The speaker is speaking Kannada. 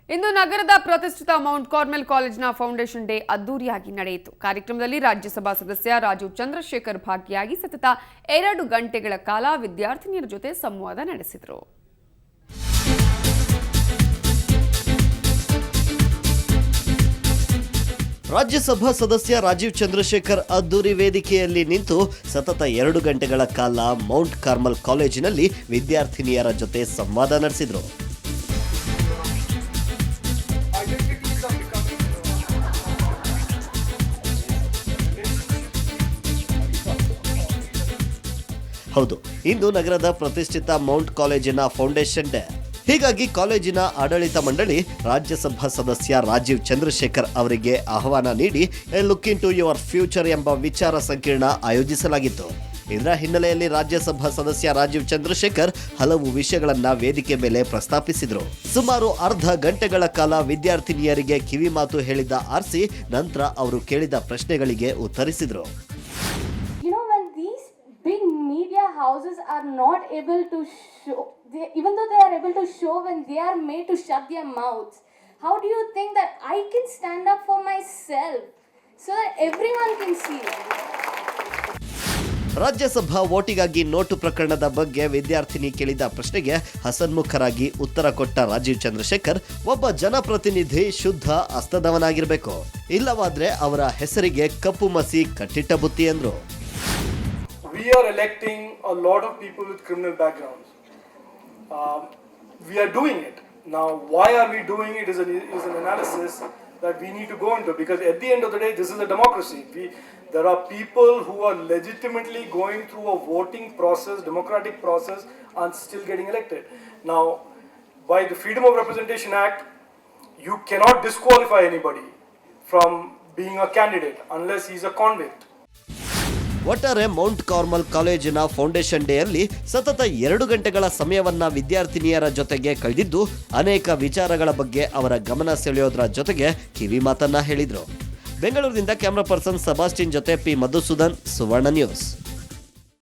ಇಂದು ನಗರದ ಪ್ರತಿಷ್ಠಿತ ಮೌಂಟ್ ಕಾರ್ಮೆಲ್ ಕಾಲೇಜಿನ ಫೌಂಡೇಶನ್ ಡೇ ಅದ್ದೂರಿಯಾಗಿ ನಡೆಯಿತು. ಕಾರ್ಯಕ್ರಮದಲ್ಲಿ ರಾಜ್ಯಸಭಾ ಸದಸ್ಯ ರಾಜೀವ್ ಚಂದ್ರಶೇಖರ್ ಭಾಗಿಯಾಗಿ ಸತತ 2 ಗಂಟೆಗಳ ಕಾಲ ವಿದ್ಯಾರ್ಥಿನಿಯರ ಜೊತೆ ಸಂವಾದ ನಡೆಸಿದರು. ರಾಜ್ಯಸಭಾ ಸದಸ್ಯ ರಾಜೀವ್ ಚಂದ್ರಶೇಖರ್ ಅದ್ದೂರಿ ವೇದಿಕೆಯಲ್ಲಿ ನಿಂತು ಸತತ 2 ಗಂಟೆಗಳ ಕಾಲ ಮೌಂಟ್ ಕಾರ್ಮೆಲ್ ಕಾಲೇಜಿನಲ್ಲಿ ವಿದ್ಯಾರ್ಥಿನಿಯರ ಜೊತೆ ಸಂವಾದ ನಡೆಸಿದರು. ಹೌದು, ಇಂದು ನಗರದ ಪ್ರತಿಷ್ಠಿತ ಮೌಂಟ್ ಕಾಲೇಜಿನ ಫೌಂಡೇಶನ್ ಡೇ. ಹೀಗಾಗಿ ಕಾಲೇಜಿನ ಆಡಳಿತ ಮಂಡಳಿ ರಾಜ್ಯಸಭಾ ಸದಸ್ಯ ರಾಜೀವ್ ಚಂದ್ರಶೇಖರ್ ಅವರಿಗೆ ಆಹ್ವಾನ ನೀಡಿ a look into your future ಎಂಬ ವಿಚಾರ ಸಂಕಿರಣ ಆಯೋಜಿಸಲಾಗಿತ್ತು. ಇದರ ಹಿನ್ನೆಲೆಯಲ್ಲಿ ರಾಜ್ಯಸಭಾ ಸದಸ್ಯ ರಾಜೀವ್ ಚಂದ್ರಶೇಖರ್ ಹಲವು ವಿಷಯಗಳನ್ನ ವೇದಿಕೆ ಮೇಲೆ ಪ್ರಸ್ತಾಪಿಸಿದರು. ಸುಮಾರು ಅರ್ಧ ಗಂಟೆಗಳ ಕಾಲ ವಿದ್ಯಾರ್ಥಿನಿಯರಿಗೆ ಕಿವಿ ಮಾತು ಹೇಳಿದ ಆರ್ಸಿ ನಂತರ ಅವರು ಕೇಳಿದ ಪ್ರಶ್ನೆಗಳಿಗೆ ಉತ್ತರಿಸಿದರು. Media houses are not able to show, even though they are able to show when they are made to shut their mouths. How do you think that I can stand up for myself so that everyone can see? Rajya Sabha ವೋಟಿಗಾಗಿ ನೋಟು ಪ್ರಕರಣದ ಬಗ್ಗೆ ವಿದ್ಯಾರ್ಥಿನಿ ಕೇಳಿದ ಪ್ರಶ್ನೆಗೆ ಹಸನ್ಮುಖರಾಗಿ ಉತ್ತರ ಕೊಟ್ಟ ರಾಜೀವ್ ಚಂದ್ರಶೇಖರ್, ಒಬ್ಬ ಜನಪ್ರತಿನಿಧಿ ಶುದ್ಧ ಹಸ್ತದವನಾಗಿರಬೇಕು, ಇಲ್ಲವಾದ್ರೆ ಅವರ ಹೆಸರಿಗೆ ಕಪ್ಪು ಮಸಿ ಕಟ್ಟಿಟ್ಟ ಬುತ್ತಿ ಎಂದರು. We are electing a lot of people with criminal backgrounds. We are doing it. Now, why are we doing it is an analysis that we need to go into, because at the end of the day, this is a democracy. There are people who are legitimately going through a voting process, democratic process, and still getting elected. Now, by the Freedom of Representation Act, you cannot disqualify anybody from being a candidate unless he's a convict. ಒಟ್ಟಾರೆ ಮೌಂಟ್ ಕಾರ್ಮೆಲ್ ಕಾಲೇಜಿನ ಫೌಂಡೇಶನ್ ಡೇಯಲ್ಲಿ ಸತತ 2 ಗಂಟೆಗಳ ಸಮಯವನ್ನ ವಿದ್ಯಾರ್ಥಿನಿಯರ ಜೊತೆಗೆ ಕಳೆದಿದ್ದು ಅನೇಕ ವಿಚಾರಗಳ ಬಗ್ಗೆ ಅವರ ಗಮನ ಸೆಳೆಯೋದ್ರ ಜೊತೆಗೆ ಕಿವಿ ಮಾತನ್ನ ಹೇಳಿದ್ರು. ಬೆಂಗಳೂರಿನಿಂದ ಕ್ಯಾಮರಾ ಪರ್ಸನ್ ಸಬಾಸ್ಟಿನ್ ಜೊತೆ ಪಿ ಮಧುಸೂದನ್, ಸುವರ್ಣ ನ್ಯೂಸ್.